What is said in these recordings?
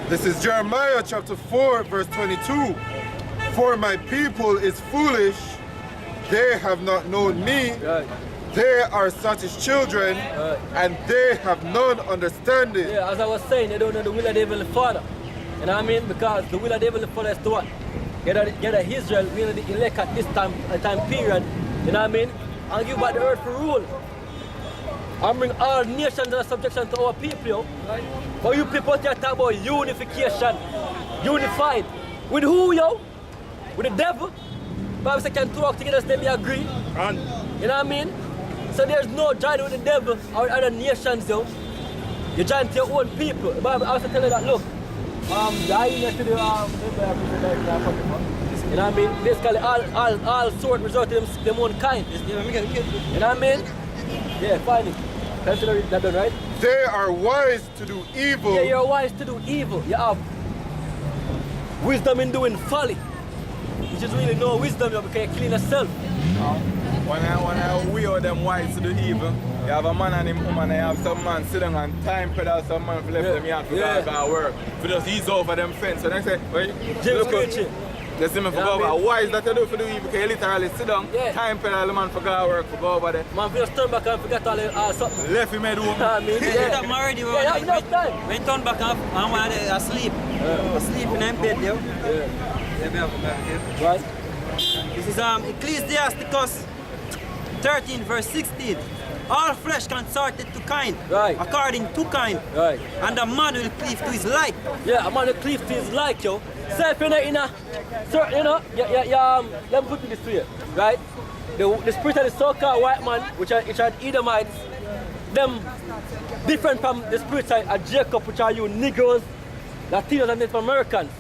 This is Jeremiah chapter 4, verse 22. For my people is foolish, they have not known me. Right. They are such as children, and they have none understanding. Yeah, as I was saying, they don't know the will of the Heavenly Father. You know what I mean? Because the will of the Heavenly Father is to what? Get Israel, we are the elect at this time period. You know what I mean? And give back the earth for rule. And bring all nations under subjection to our people, yo. Right? But you people out here talk about unification. Unified. With who, yo? With the devil? Bible says can talk together so they agree. You know what I mean? So there's no joining with the devil or other nations, yo. You join to your own people. The Bible also tell you that, look, the to the you know what I mean? Basically all sort resort to them own kind. You know what I mean? Yeah, fine. Consider that done, right? They are wise to do evil. Yeah, you're wise to do evil. You have wisdom in doing folly. You just really know wisdom, you because you clean yourself. When we are them wise to do evil, you have a man and him woman, you have some man sit down and time pedal some man for left them yard for that work. For just ease over them fence. So they say, well, look, they see me for go over. Why is that you do for the evil? Because you literally sit down, time pedal the man for go work, for go over there. Man, if you just turn back and forget all something. Left him at home. I mean, yeah. I'm already you have enough time. when turn back up, I'm asleep. Asleep in them bed, yo. Right? This is Ecclesiasticus 13, verse 16. All flesh consorted to kind, according to kind, and a man will cleave to his like. Yeah, a man will cleave to his like, yo. So if you're not in a certain, you know, let me put it this way, right? The spirit of the so-called white man, which are Edomites, them different from the spirit of Jacob, which are you Negroes, Latinos, and Native Americans.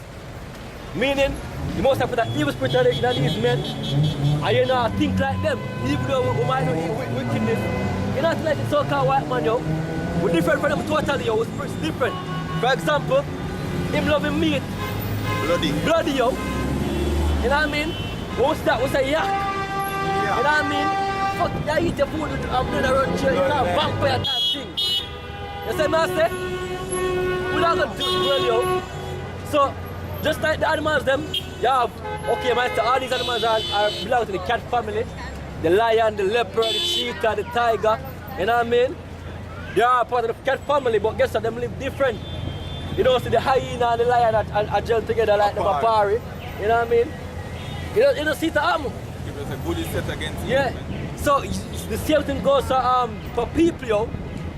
Meaning, you must have put an evil spirit in these men, and you know, think like them, even though we might know wickedness. You're not like the so-called white man, yo. We're different from them totally, yo. We're different. For example, him loving meat. Bloody, yo. You know what I mean? What's that? What's a yak? You know what I mean? Fuck, you eat your food with blood around you, you know, vampire type thing. You see what I say? We're not gonna do it well, yo. So, just like the animals, them, you have, okay, master, all these animals are belong to the cat family. The lion, the leopard, the cheetah, the tiger, you know what I mean? They are part of the cat family, but guess what, them live different. You don't see the hyena and the lion are gel together like the Mapari, you know what I mean? You don't see the animal. Give us a good set against yeah. So the same thing goes for people, yo.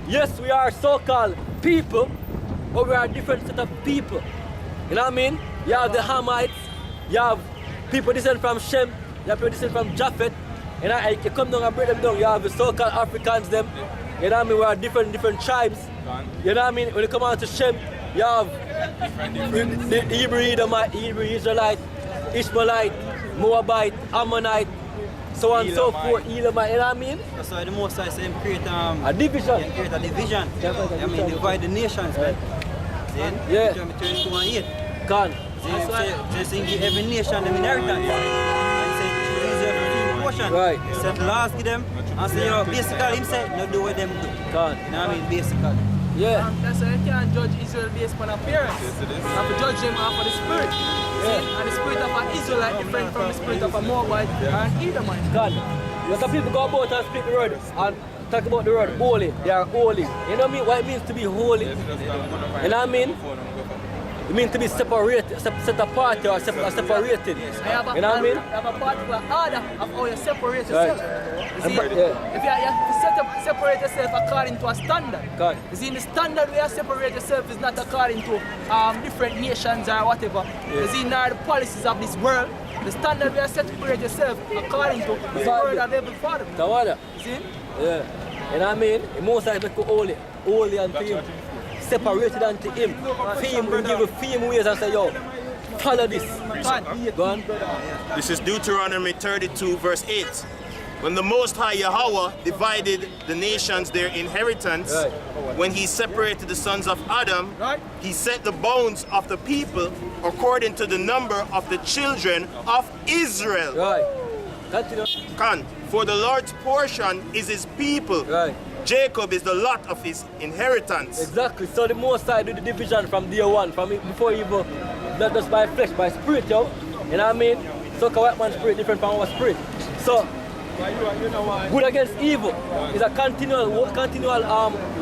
Yes, we are so-called people, but we are a different set of people. You know what I mean? You have the Hamites, you have people descend from Shem, you have people descend from Japhet. You know, you come down and break them down, you have the so-called Africans, them. You know what I mean? We are different tribes. You know what I mean? When you come out to Shem, you have the Hebrew Edomite, Hebrew Israelite, Ishmaelite, Moabite, Ammonite, so on and so forth, Elamite, you know what I mean? That's why the Most I say create a division. Yeah, create a division. I mean, divide the nations, man. See? Yeah. Deuteronomy 22 and 8. Can. See, give every nation them inheritance. And say, choose every portion. Right. Set laws to them. And say, you know, basically, him say, no do what them do. Can. You know what I mean? Basically. Yeah. That's why you can't judge Israel based on appearance. You have to judge them off of the spirit. Yeah. And the spirit of an Israelite different from the spirit of a Moabite or an Edomite. God. Because some people go about and speak the word and talk about the word holy. They are holy. You know what I mean? What it means to be holy? You know what I mean? It means to be separated, set apart or separated. You know what I mean? You have a particular order of how you separate yourself. Right. You see, if you have to separate yourself according to a standard. God. You see, the standard where you separate yourself is not according to different nations or whatever. You see, now the policies of this world, the standard where you separate yourself according to the word of every father. Tawada. You see? Yeah. You know what I mean? The most I make holy unto him. Separated unto him. Fame, we give a fame ways and say, yo, follow this. Go on. This is Deuteronomy 32, verse 8. When the Most High Yahweh divided the nations their inheritance, when he separated the sons of Adam, he set the bounds of the people according to the number of the children of Israel. Right. Continue. For the Lord's portion is his people. Right. Jacob is the lot of his inheritance. Exactly. So the Most High do the division from day one, from before he even not just by flesh, by spirit, yo. You know what I mean? So white man's spirit different from our spirit. So good against evil is a continual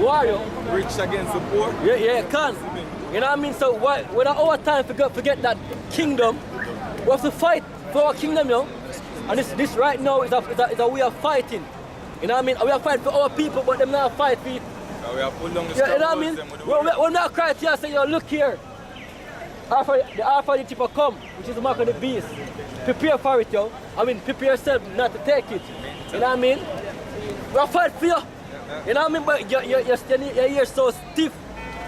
warrior. Rich against the poor. Yeah, it can. You know what I mean? So when our time forget that kingdom, we have to fight for our kingdom, yo. And this right now is a way of fighting. You know what I mean? We are fighting for our people, but them not fight for it. We are pulled down the You know what I mean? We're not crying here and say, yo, look here. The Alpha the tip will come, which is the mark of the beast. Prepare for it, yo. I mean, prepare yourself not to take it. You know what I mean? We're fighting for you. You know what I mean? But your ears so stiff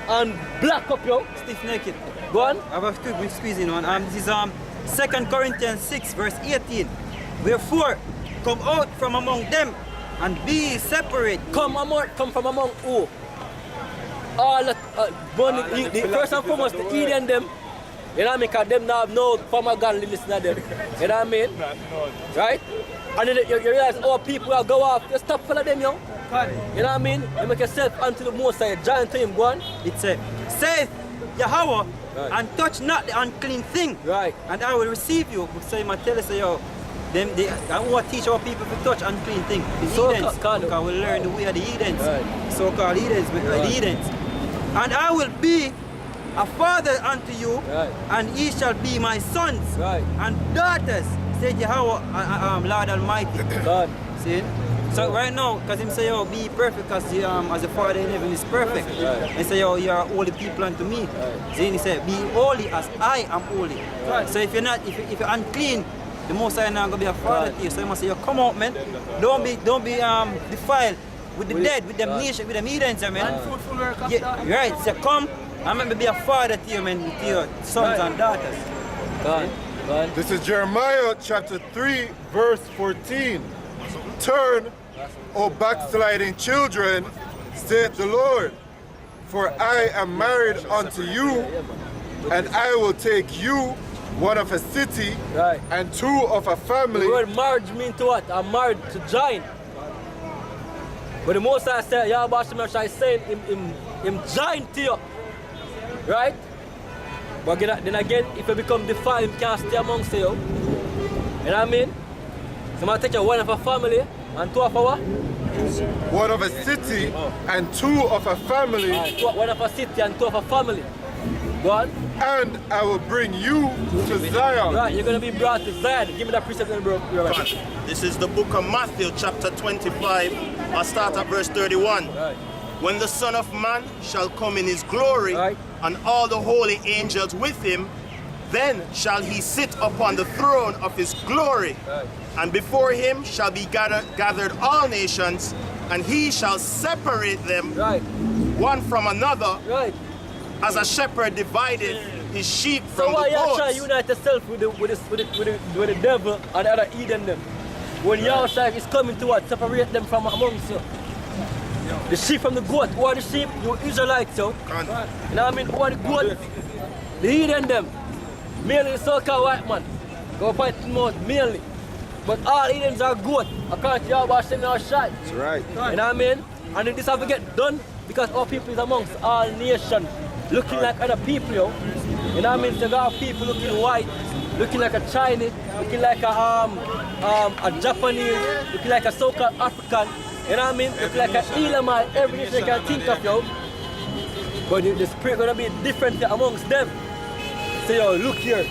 and black up, yo. Stiff naked. Go on. I have a quick squeezing one. This is 2 Corinthians 6, verse 18. Wherefore, come out from among them and be separate. Come from among who? All first and foremost, the Eden them. You know what I mean? Because them now have no former godliness in them. You know what I mean? Right? And then you realize our people will go off. You stop follow them, yo. You know what I mean? You make yourself unto the Most High, join to him, go on. It says, saith Yahweh, right. and touch not the unclean thing. Right. And I will receive you. So you might tell us, yo, I want to teach our people to touch unclean things. The So Edens. Because we'll learn the way of the Edens. Right. So-called Edens, the Edens. And I will be a father unto you, right. and ye shall be my sons right. and daughters, said Yahweh, Lord Almighty. God. See? So right now, because him say, yo, be perfect, because as the Father in heaven is perfect. Right. He say, yo, you are holy people unto me. Right. See, he said, be holy as I am holy. Right. So if you're not, if you're unclean, the Most High not gonna be a father to you. So you must say, yo, come out, man. Don't be defiled with the dead, with them nations, with them heathens, man. Unfruitful work of Yeah, darkness. right. So come, I'm gonna be a father to you, man, to your sons and daughters. God. God. This is Jeremiah chapter 3, verse 14. Turn, O backsliding children, saith the Lord, for I am married unto you, and I will take you, one of a city, Right. and two of a family. The word marriage means to what? I'm married to join. But the Most High said, Yahweh Shai saying him join to you. Right? But then again, if you become defiled, you can't stay amongst you. You know what I mean? So I'm take you one of a family and two of a what? One of a city and two of a family. One of a city and two of a family. Go on. And I will bring you to Zion. Right, you're going to be brought to Zion. Give me that precept, bro. This is the book of Matthew, chapter 25. I'll start at verse 31. Right. When the Son of Man shall come in his glory, right. and all the holy angels with him, then shall he sit upon the throne of his glory. Right. And before him shall be gathered all nations, and he shall separate them right. one from another, right. as a shepherd divided his sheep from so why the you try to goats. unite yourself with the devil and the other Eden them? When Yahweh is coming to what? Separate them from amongst you. The sheep from the goat. Who are the sheep? You Israelites, yo. You know what I mean? Who are the goat? The Eden them. Mainly the so-called white man. Go fight them out, mainly. But all Edens are good. According to Yahweh Hashem now shine. That's right. You know what I mean? And this have to get done because our people is amongst all nations. Looking like other people, yo. You know what I mean? So you got people looking white, looking like a Chinese, looking like a Japanese, looking like a so-called African. You know what I mean? Looking like an Edomite, everything you can think of, yo. But the spirit gonna be different amongst them. Say, yo, look here,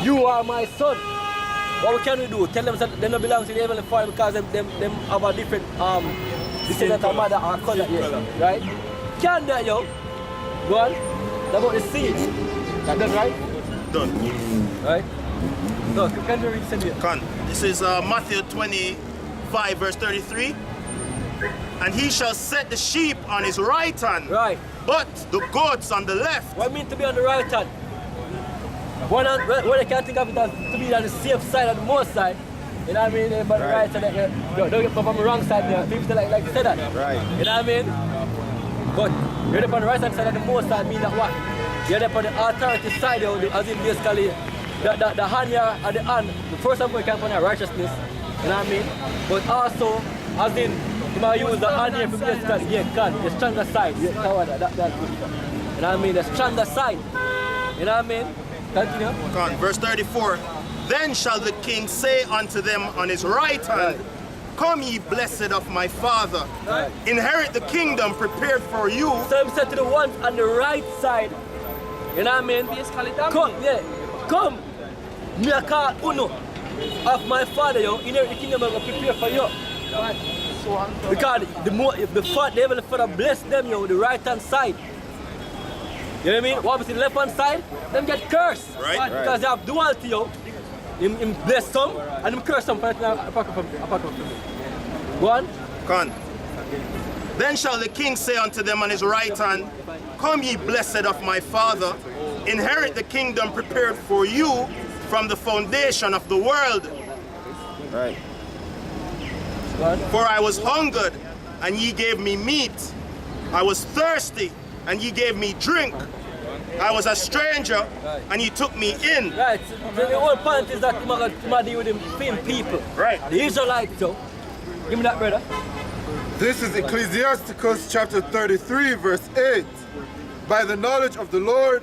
you are my son. What can we do? Tell them that they don't belong to the heavenly Father because them have a different descendant of mother or color, yes. Right? Can that, yo? Go on. About the seed. That done, right? Done. Right? No, can you read this? Can. This is Matthew 25, verse 33. And he shall set the sheep on his right hand, right, but the goats on the left. What mean to be on the right hand? When I can think of it as to be on the safe side and the most side, you know what I mean? But the right side, don't get from the wrong side there. People like to say that. Right. You know what I mean? But you're up on the right hand side and the most side mean that what? You're up on the authority side, as in basically the hand here and the first time we can put on righteousness, you know what I mean? But also, as in You might use the hand here for basically, yeah, God, the stronger side. Yeah, Tawada, that's good. You know what I mean? The stronger side. You know what I mean? Continue. Come on, verse 34. Then shall the king say unto them on his right hand, Come ye blessed of my father, inherit the kingdom prepared for you. So he said to the ones on the right side, you know what I mean? Come, yeah, come. Me a call uno of my father, yo, inherit the kingdom I will prepare for you. Because the more, if the father bless them, yo, the right hand side. You know what I mean? What was the left hand side? Them get cursed. Right. Because they have duality, yo. Him bless some and him curse some apart from him. Go on. Come on. Then shall the king say unto them on his right hand, Come ye blessed of my father, inherit the kingdom prepared for you from the foundation of the world. Right. For I was hungered, and ye gave me meat. I was thirsty, and ye gave me drink. I was a stranger, and ye took me in. Right. So the whole point is that you deal with the same people. Right. The Israelites, so. Give me that, brother. This is Ecclesiasticus chapter 33, verse 8. By the knowledge of the Lord,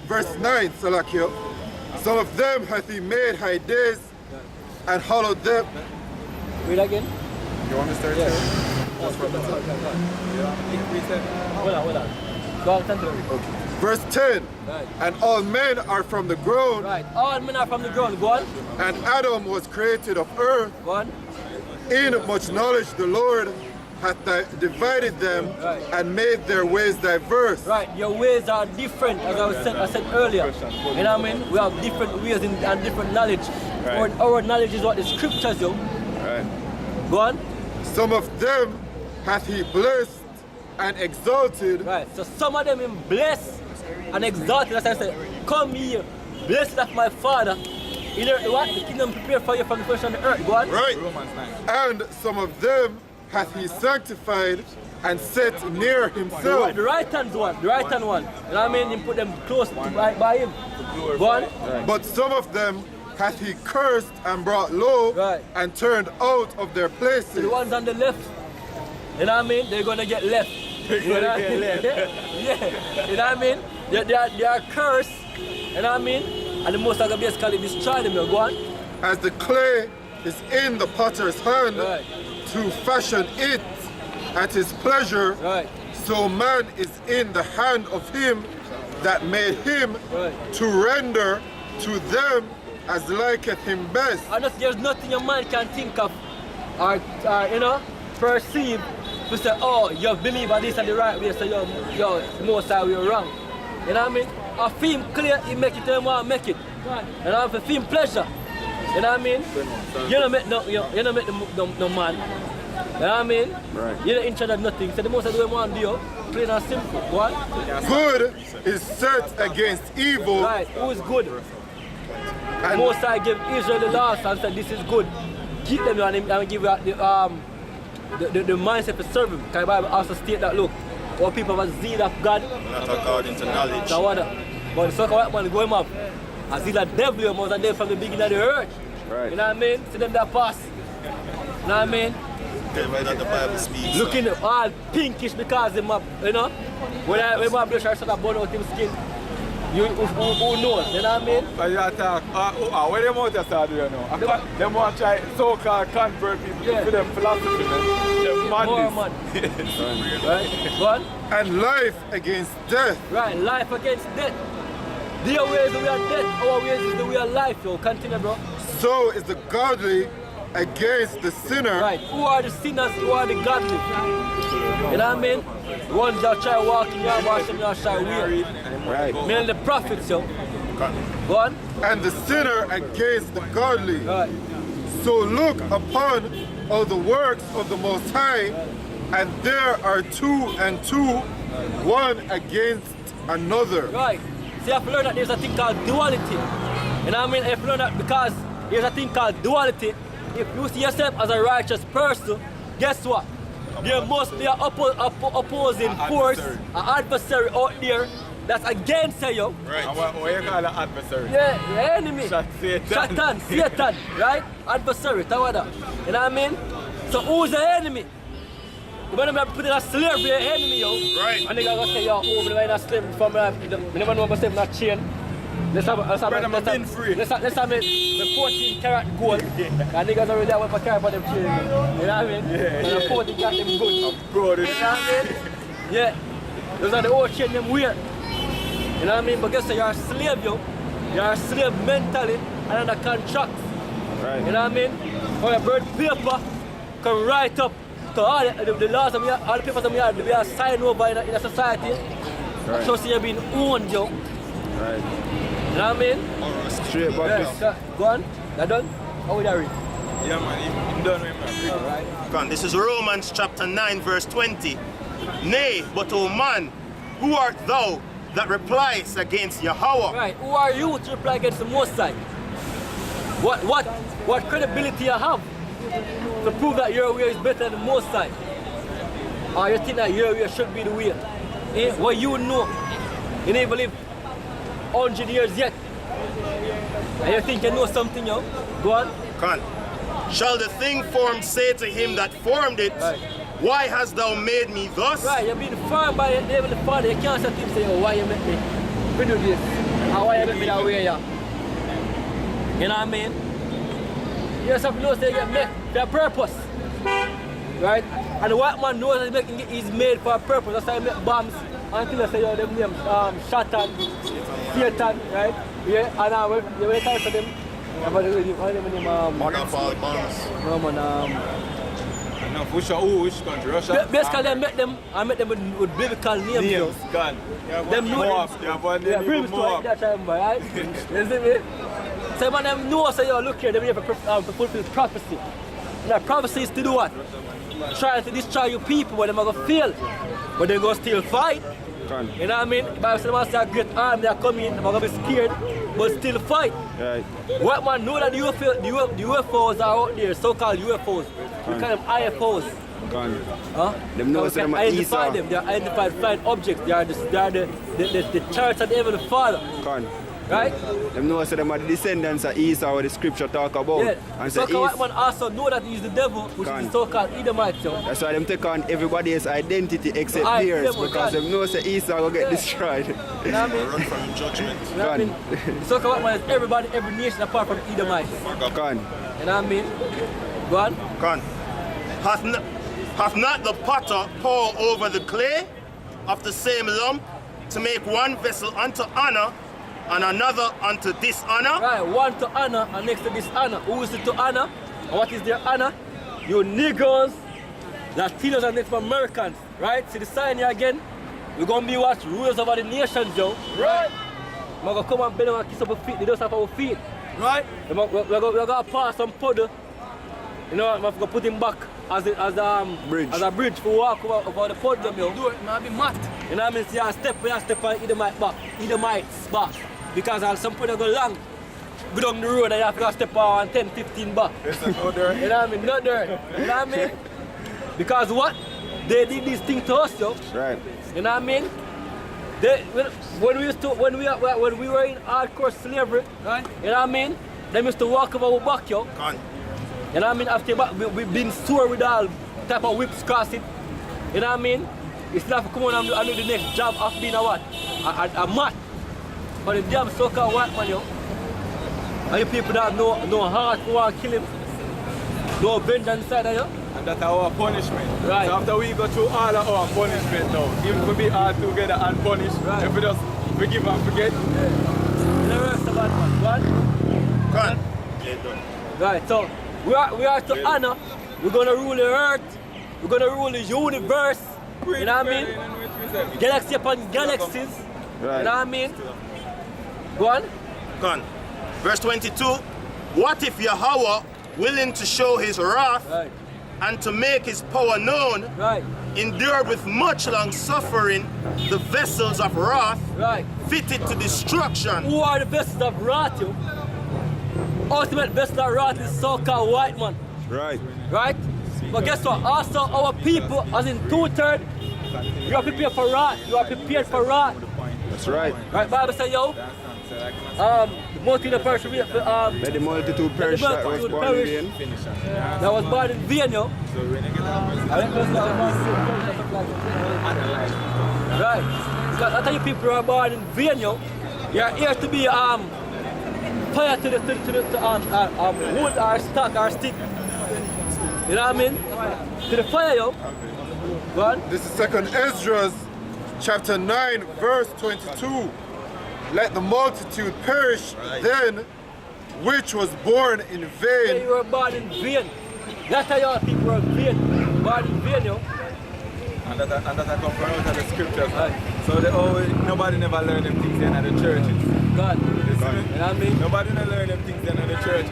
verse 9, Salakio. Some of them hath he made high days, and hollowed them. Read again. You want me to start? Yeah. That's from the top. Hold on. Go on, continue. Okay. Verse 10. Right. And all men are from the ground, Right. All men are from the ground. Go on. and Adam was created of earth. Go on. In much knowledge the Lord hath divided them, Right. and made their ways diverse. Right. Your ways are different, as I said earlier. You know what I mean? We have different ways and different knowledge. Right. Our knowledge is what the scriptures do. Right. Go on. Some of them hath he blessed and exalted, Right. So some of them in blessed and exalted. As I said, come here, blessed of my father. You know what? The kingdom prepared for you from the first on the earth. Go on. Right. Romans 9. and some of them hath he sanctified and set near himself. The right hand one. The right hand one. You know what I mean? He put them close by him. Go on. But some of them hath he cursed and brought low, Right. and turned out of their The places. ones on the left, you know what I mean? They're gonna get left. You know what I mean? Yeah. You know what I mean? They are cursed. You know what I mean? And the most are gonna basically destroy them. Go on. As the clay is in the potter's hand, Right. to fashion it at his pleasure, Right. so man is in the hand of him that made him, Right. to render to them as liketh him best. And there's nothing a man can think of or you know, perceive to say, oh, you believe in this and the right way, so yo, the most side we're wrong. You know what I mean? A film clear, he make it, them want to make it. And I have a film pleasure. You know what I mean? You don't make no, you don't make no man. You know what I mean? Right. You don't interest in nothing. So the most of them want to do, plain and simple. What? Good is set against evil, Right, who is good? and Most I give Israel the laws and said this is good. Keep them and give you the mindset to serve him. Because the Bible also state that look, all people have a zeal of God. Not according to knowledge. So what? But the soccer white man go him up. A zeal of devil you must have them from the beginning of the earth. Right. You know what I mean? See them that pass. You know what I mean? Tell me that the Bible speaks. Looking all pinkish because them up, you know? When my blush or something burn out him skin. You who knows, you know what I mean? So you attack, what them out there start doing now? Them want to try so-called convert people Yeah. to them philosophy, man. Them More madness. man. Right? Go on. and life against death. Right, life against death. Their ways is the way of death, our ways is the way of life, yo. Continue, bro. So is the godly against the sinner. Right, who are the sinners, who are the godly? You know what I mean? The ones that try to walk in your wash and your shy weird. Right. Mainly the prophets, yo. Go on. And the sinner against the godly. Right. So look upon all the works of the Most High, and there are two and two, one against another. Right. See, you have to learn that there's a thing called duality. You know what I mean? If you learn that because there's a thing called duality, if you see yourself as a righteous person, guess what? There must be an opposing force, an adversary out there that's against you. Right. And what you call an adversary? Yeah, the enemy. Satan. Satan, right? Adversary, tawada. You know what I mean? So who's the enemy? when I'm putting a slavery enemy, yo. Right. And they gonna say, yo, oh, I'm not slave from I never know myself not chain. Let's have the 14 karat gold. And niggas already have to carry for them chain. You know what I mean? And the 14 got them good. You know what I mean? Yeah. Those are the old chain them weird. You know what I mean? But guess what? You're a slave, yo. You're a slave mentally and under contract. Right. You know what I mean? Or a bird paper can write up to all the laws of all the papers that we are signed over in a society. Right. So you're being owned, yo. Right. You know what I mean? Straight back. Yeah. Go on. That done? How would I read? Yeah, man, I'm done with him. Alright. Come on, this is Romans chapter 9, verse 20. Nay, but O man, who art thou that replies against Yahweh? Right. Who are you to reply against the Most High? What credibility you have to prove that your way is better than the Most High? Or you think that your way should be the way? Eh? What you know? You never live 100 years yet. And you think you know something, yo? Go on. Come on. Shall the thing formed say to him that formed it, Right. why hast thou made me thus? Right, you've been formed by the devil the Father. You can't sit and say, oh, why you make me do this? Or why you make me that way, yeah? You know what I mean? You just have to know that you get made for a purpose. Right? And the white man knows that he's made for a purpose. That's why he make bombs until I say, yo, them name Satan, Satan, right? Yeah, and when you time for them, what is the name? Monopoly bombs. No, man, No, which country? Russia? basically, I met them with biblical names, yo. God. Them know Moab. Yeah, brimstone, that time, right? You see me? So when them know, say, yo, look here, they have to fulfill prophecy. And that prophecy is to do what? Trying to destroy you people, but they're going to fail. But they're going to still fight. You know what I mean? The Bible says they are great army, they are coming, they're going to be scared, but still fight. Right. What man know that the UFOs are out there, so-called UFOs. We call them IFOs. Huh? Them know them identify them. They are identified flying objects. They are the church of the Heavenly Father. Right? Them know them are the descendants of Esau, what the scripture talk about. Yeah. And So-called white man also know that he's the devil, which is the so-called Edomite. That's why them take on everybody's identity except theirs, because them know say Esau will get destroyed. You know what I mean? Run from judgment. You know what I mean? The so-called white man is everybody, every nation apart from the Edomite. You know what I mean? Go on. Come on. Hath not the potter poured over the clay of the same lump to make one vessel unto honor and another unto dishonor? Right, one to honor and next to dishonor. Who is it to honor? And what is their honor? You niggers, Latinos and Native Americans, right? See the sign here again? We're going to be what? Rulers over the nations, Joe. Right? We're going to come and bend them and kiss up our feet. They don't have our feet. Right? We're going to pass some puddle. You know, we're going to put him back as a bridge for walk over the puddle, yo. Do it, man, be mad. You know what I mean? So you step on Edomite's back. Because at some point you go long, go down the road and you have to step on 10, 15 back. No dirt. You know what I mean? No dirt. You know what I mean? Because what? They did this thing to us, yo. Right. You know what I mean? When we were in hardcore slavery, right? You know what I mean? They used to walk over our back, yo. You know what I mean? After we've been sore with all type of whips crossing. You know what I mean? You still have to come on and do the next job of being a what? A mat. But the damn so-called white man, yo. And you people that have no heart who want to kill him. No vengeance inside of you. And that's our punishment. Right. So after we go through all of our punishment now, even if we be all together and punished, right. If we just forgive and forget. The rest of that one. What? Right, so we are to honor. We're going to rule the earth. We're going to rule the universe. You know what I mean? Galaxy upon galaxies. Right. You know what I mean? Go on. Go on. Verse 22. What if Yahweh, willing to show his wrath and to make his power known, endured with much long suffering the vessels of wrath fitted to destruction? Who are the vessels of wrath, yo? Ultimate vessel of wrath is so-called white man. Right. Right? But guess what? Also our people, as in 2/3, you are prepared for wrath. You are prepared for wrath. That's right. Right, Bible say, yo, the multitude perish, Let the multitude perish that was born in vain. that was born in vain, yo. Right. Because I tell you, people who are born in vain, yo, you're here to be fire to the wood or stock or stick. You know what I mean? To the fire, yo. Go on. This is 2nd Esdras chapter 9 verse 22. Let the multitude perish then which was born in vain. You were born in vain. That's how your people were vain. Born in vain, yo. And that I come from out of the scriptures. So nobody never learned them things in the churches. God. You know what I mean? Nobody never learned them things in the church.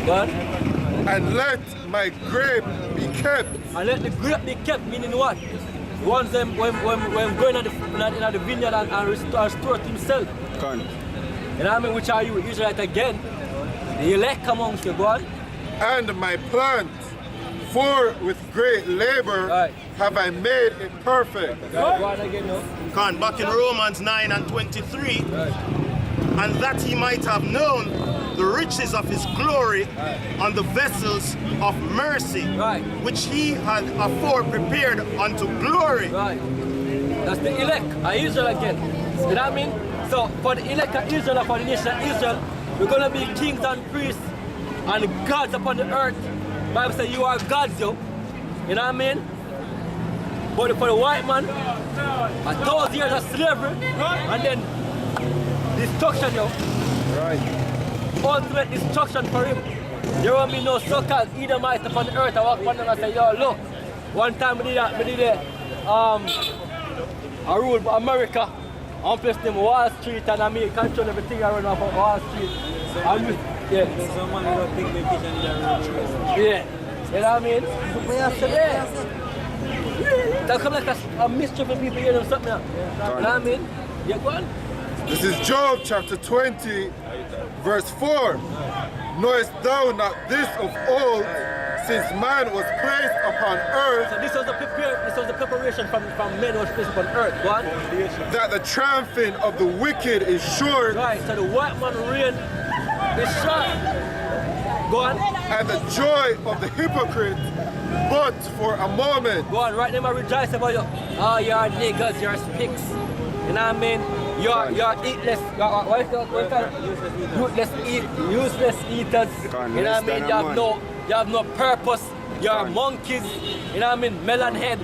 God. And let my grape be kept. And let the grape be kept, meaning what? Once them when going in the vineyard and restore to himself. Con. You know what I mean? Which are you, Israelite again? The elect amongst you, God. And my plant, for with great labor have I made it perfect. Go on again, no? Con, back in Romans 9 and 23, and that he might have known the riches of his glory on the vessels of mercy, which he had afore prepared unto glory. Right. That's the elect of Israel again. You know what I mean? So for the elect of Israel, for the nation of Israel, we're going to be kings and priests and gods upon the earth. The Bible says you are gods, yo. You know what I mean? But for the white man, 1,000 years of slavery, and then destruction, yo. Right. Ultimate destruction for him. There won't be no so-called Edomite upon the earth. I walk upon them and say, yo, look, one time we did I ruled America. I placed them Wall Street and I made control everything around off of Wall Street. Yeah. Someone will take vacation there. Yeah. You know what I mean? That come like a mischief of people hearing something. You know what I mean? Yeah, go on. This is Job chapter 20 verse 4. Knowest thou not this of old, since man was placed upon earth? So this was the preparation from men who was placed upon earth. Go on. That the triumphing of the wicked is short. Right, so the white man reign is short. Go on. And the joy of the hypocrite, but for a moment. Go on, right now I rejoice about you. Oh, you're niggas, you're spicks. You know what I mean? You're eatless, useless eaters. You know what I mean? You have no purpose. You're monkeys. You know what I mean? Melon head.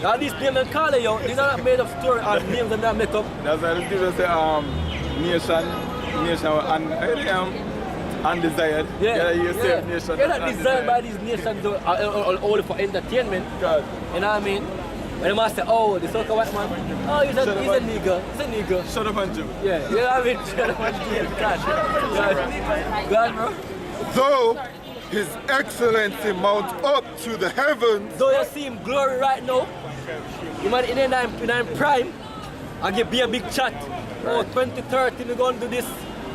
All these names and call you, these are not made up story or names and not make up. That's why the scripture say nation undesired. Yeah. Nation. You're not designed by these nations only for entertainment. God. You know what I mean? When the man say, oh, the soccer white man, oh, he's a nigger. He's a nigger. Shut up and do. Yeah, you know what I mean? Shut up and do. God, bro. Though his excellency mount up to the heavens. Though you see him glory right now, you might in a prime, I give be a big chat. Oh, 2030 we're going to do this,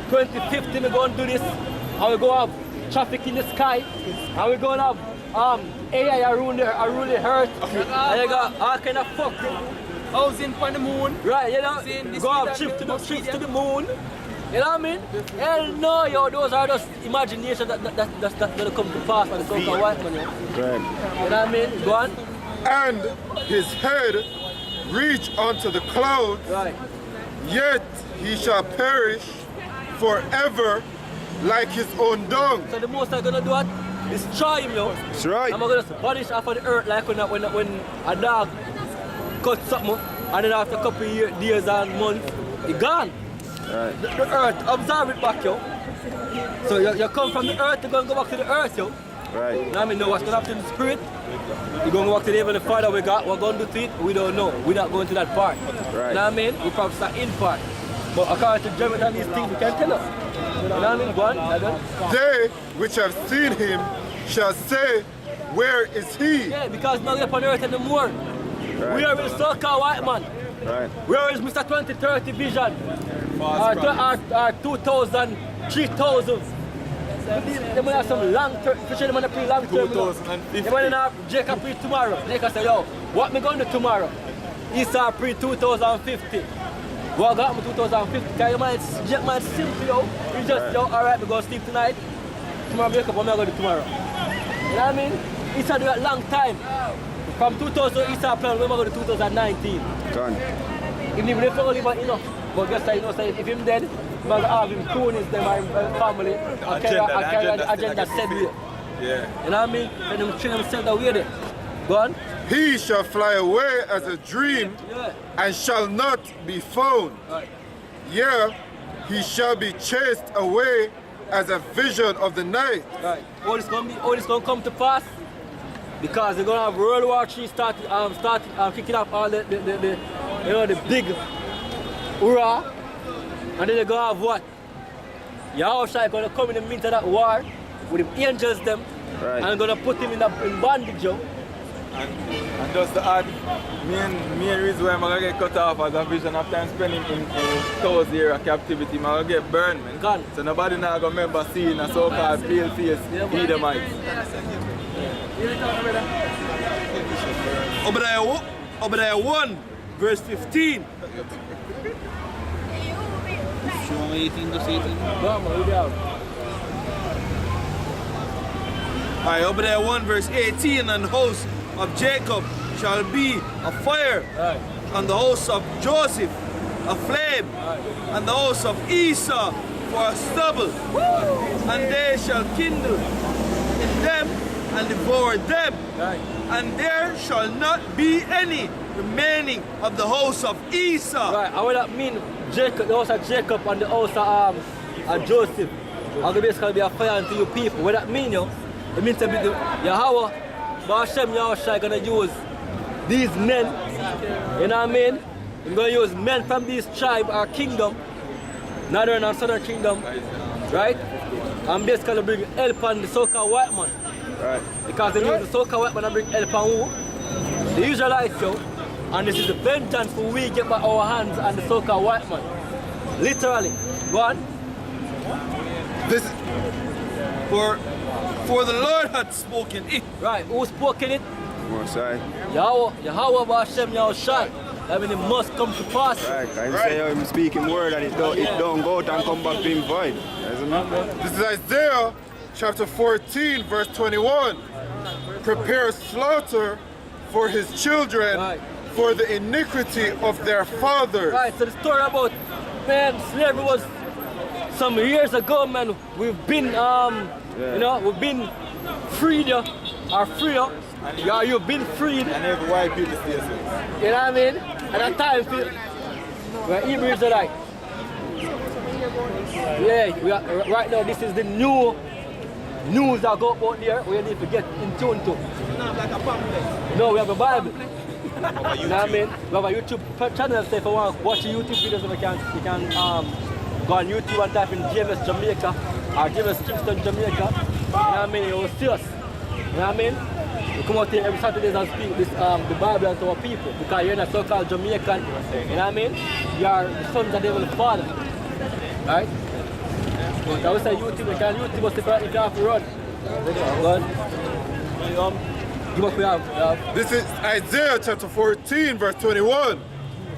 2050 we're going to do this, and we're going to have traffic in the sky, and we're going to have AI are ruling the earth, and you got all kind of fuck. Housing on the moon. Right, you know, go have trips to the moon. You know what I mean? Hell no, yo, those are just imaginations that's gonna come to pass when it comes to white man, yo. Right. You know what I mean? Go on. And his head reach unto the clouds. Right. Yet he shall perish forever like his own dung. So the most I'm gonna do what? Destroy him, yo. That's right. I'm gonna punish off of the earth like when a dog cut something and then after a couple of days and months, it gone. Right. The earth, absorb it back, yo. So you come from the earth, you're gonna go back to the earth, yo. Right. You know what I mean? Know what's gonna happen to the spirit? You're gonna walk to the Heavenly Father we got, what gonna do to it? We don't know. We're not going to that part. Right. You know what I mean? We probably start in part. But according to Jeremy and these things, we can't tell us. You know what I mean? Go on. They which have seen him shall say, where is he? Yeah, because now we're upon earth anymore. Right. We are with the so-called white man. Right. Where is Mr. 2030 vision? Our 2000, 3000. They might have some long term, especially they might play long term. They might have Jacob play tomorrow. Jacob say, yo, what me going to do tomorrow? Esau pre-2050. What got me 2050? Because you might simple, yo. You just, yo, alright, we go sleep tonight. Tomorrow wake up, what am I going to do tomorrow? You know what I mean? Esau do a long time. From 2000, Esau plan, when am I going to 2019? Gone. Even if they only enough. But guess what, you know, if him dead, I'm going to have him cronies, them, and family, and carry the agenda said way. Yeah. You know what I mean? And them train themselves that way there. Go on. He shall fly away as a dream and shall not be found. Right. Yeah, he shall be chased away as a vision of the night. Right. All this gonna come to pass because they're gonna have World War III kicking off all the big hurrah, and then they're gonna have what? Yahushua gonna come in the midst of that war with the angels them, and gonna put him in bondage, yo. And just to add, main reason why I'm going to get cut off as a vision of time spending in Thousand Year of captivity, I'm going to get burned, man. Gone. So nobody now going to remember seeing a so-called pale face Edomite. Obadiah 1, verse 15. From 18 to 18. Alright, Obadiah 1, verse 18, and the house of Jacob shall be a fire, and the house of Joseph a flame, and the house of Esau for a stubble, and they shall kindle in them and devour them, and there shall not be any remaining of the house of Esau. Right, and what that mean, Jacob, the house of Jacob and the house of Joseph are basically be a fire unto you people. What that mean, yo? It means to be the Yahweh, but Hashem Yahushua gonna use these men, you know what I mean? He's gonna use men from this tribe or kingdom, northern and southern kingdom, right? And basically bring help on the so-called white man. Right. Because they use the so-called white man and bring help on who? The Israelites, yo. And this is the vengeance for we get by our hands on the so-called white man. Literally. Go on. This for the Lord hath spoken it. Right, who spoken it? Most High. Yahweh Hashem Yahushua. That means it must come to pass. Right, I say him speaking word and it don't go out and come back to him void. This is Isaiah chapter 14, verse 21. Prepare slaughter for his children for the iniquity of their fathers. Right, so the story about, man, slavery was some years ago, man. We've been, you know, we've been freed, or free. Yeah, you've been freed. And every white people say so. You know what I mean? At that time, we're Hebrews are like, yeah, right now this is the new news that go out there. We need to get in tune to. No, we have a Bible. You know what I mean? We have a YouTube channel, so if you want to watch the YouTube videos, you can go on YouTube and type in James Jamaica or James Kingston Jamaica. You know what I mean? You will see us. You know what I mean? We come out here every Saturday and speak this, the Bible to our people because you're not so-called Jamaican. You know what I mean? You are the sons of the Heavenly Father. Right? But I would say YouTube, you can YouTube us if you have to run. Go on. Give us what we have. This is Isaiah chapter 14, verse 21.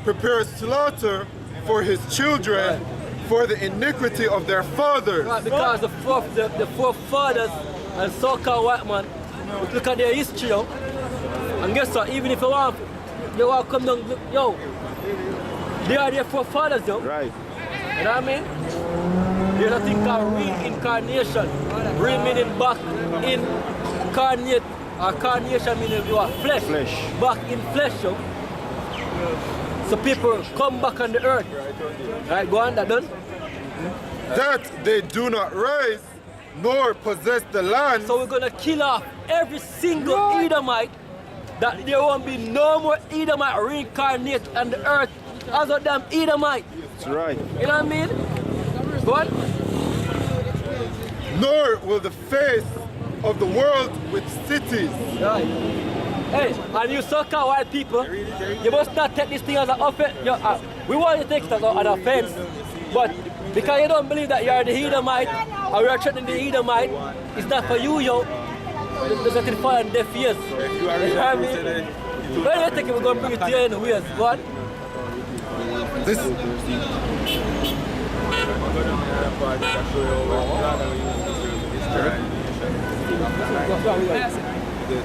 Prepare slaughter for his children for the iniquity of their fathers. Right, because the forefathers and so-called white man, look at their history, yo. And guess what? Even if you want to come down, yo, they are their forefathers, yo. Right. You know what I mean? There's a thing called reincarnation. Re meaning back incarnate, or carnation meaning you are flesh. Back in flesh, yo. So people come back on the earth. Right, go on, that done? That they do not rise nor possess the land. So we're gonna kill off every single Edomite, that there won't be no more Edomite reincarnate on the earth other than Edomite. That's right. You know what I mean? Go on. Nor will the face of the world with cities. Right. Hey, and you so-called white people, you must not take this thing as an offense. We want you to take it as an offense, but because you don't believe that you are the Edomite, or you are threatening the Edomite, it's not for you, yo. There's nothing for deaf ears. If you are Where do you think we're going to bring it to you anyways? Go on. This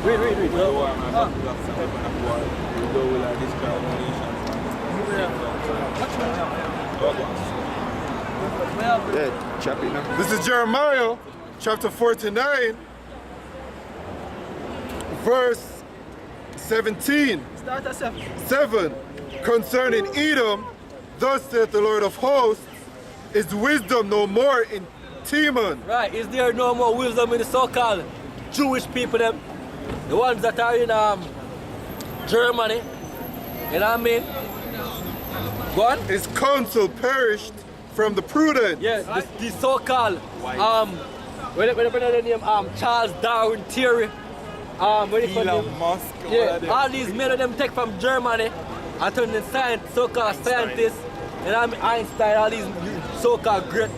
Read. Yeah, chop it now. This is Jeremiah chapter 49, verse 17. Start at 7. 7. Concerning Edom, thus saith the Lord of hosts, is wisdom no more in Teman. Right, is there no more wisdom in the so-called Jewish people them? The ones that are in Germany. You know what I mean? Go on. His counsel perished from the prudent. Yeah, the so-called what the name Charles Darwin theory. What do you call Elon it? Musk. Yeah, all these men of them take from Germany and turn the so-called scientists. You know what I mean? Einstein, all these so-called great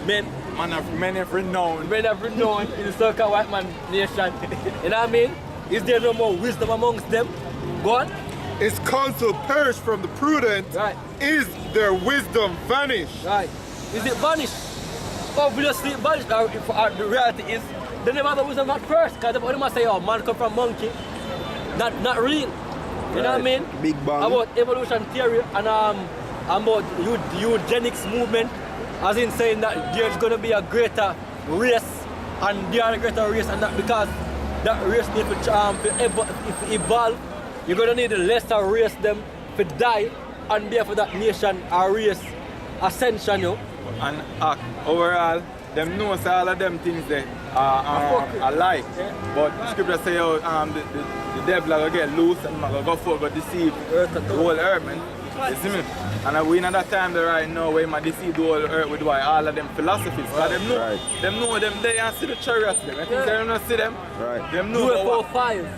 men. Men of renown. Men of renown in the so-called white man nation. You know what I mean? Is there no more wisdom amongst them? Go on. His counsel perished from the prudent. Right. Is their wisdom vanished? Right. Is it vanished? Obviously vanished. The reality is they never have the wisdom at first. Because they must say, oh, man come from monkey. Not real. You know what I mean? Big bang. About evolution theory and about eugenics movement. As in saying that there's going to be a greater race and they are a greater race, and that because that race needs to evolve, you're going to need a lesser race them to die and therefore that nation or race ascension. You know? And overall, them know say all of them things they are like. Yeah. But scripture say the devil will get loose and will go forward deceive the whole earth, man. You see me? And we in that time there right now where I deceive the whole earth with why all of them philosophies. Right. Them know them they and see the chariots them. I think they don't see them. Right. Them know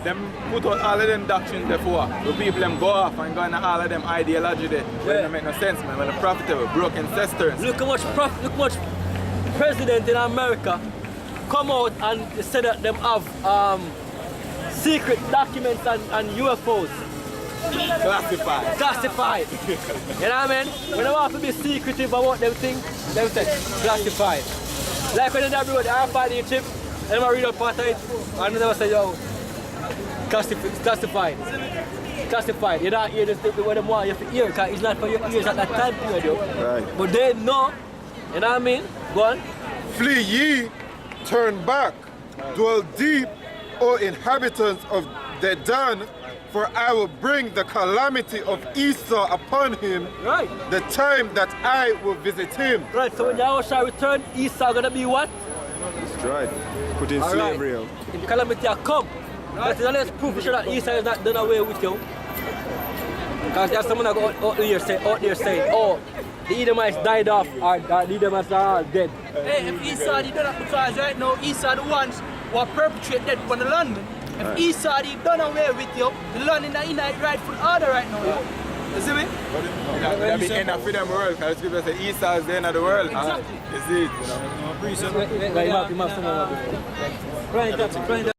them put out all of them doctrines before. The people them go off and go on all of them ideology there. It don't make no sense, man. When the profitable, broken sisters. Look how much president in America come out and say that them have secret documents and UFOs. Classified. You know what I mean? When they want to be secretive about them things, they say classified. Like when they do the RFID chip, they never read a part of it, and they never say, yo, classified. Classified. You don't hear this thing what they want you to hear, because it's not for your ears at that time period, yo. Right. But they know, you know what I mean? Go on. Flee ye, turn back, dwell deep, O inhabitants of Dedan, for I will bring the calamity of Esau upon him, right. The time that I will visit him. Right, so when Yahweh shall return, Esau gonna be what? That's right. Put in slavery. Right. If the calamity has come, that is the next proof to show that Esau is not done away with you. Because there's someone that go out there saying, oh, the Edomites died off, or the Edomites are all dead. Hey, if Esau did that, because right now Esau the ones who are perpetrate death on the land. If Esau did done away with you, the land in the rightful order right now. You see me? That'll be the end of freedom world, because the scripture says Esau is the end of the world. Exactly. You see it? Right, you have someone.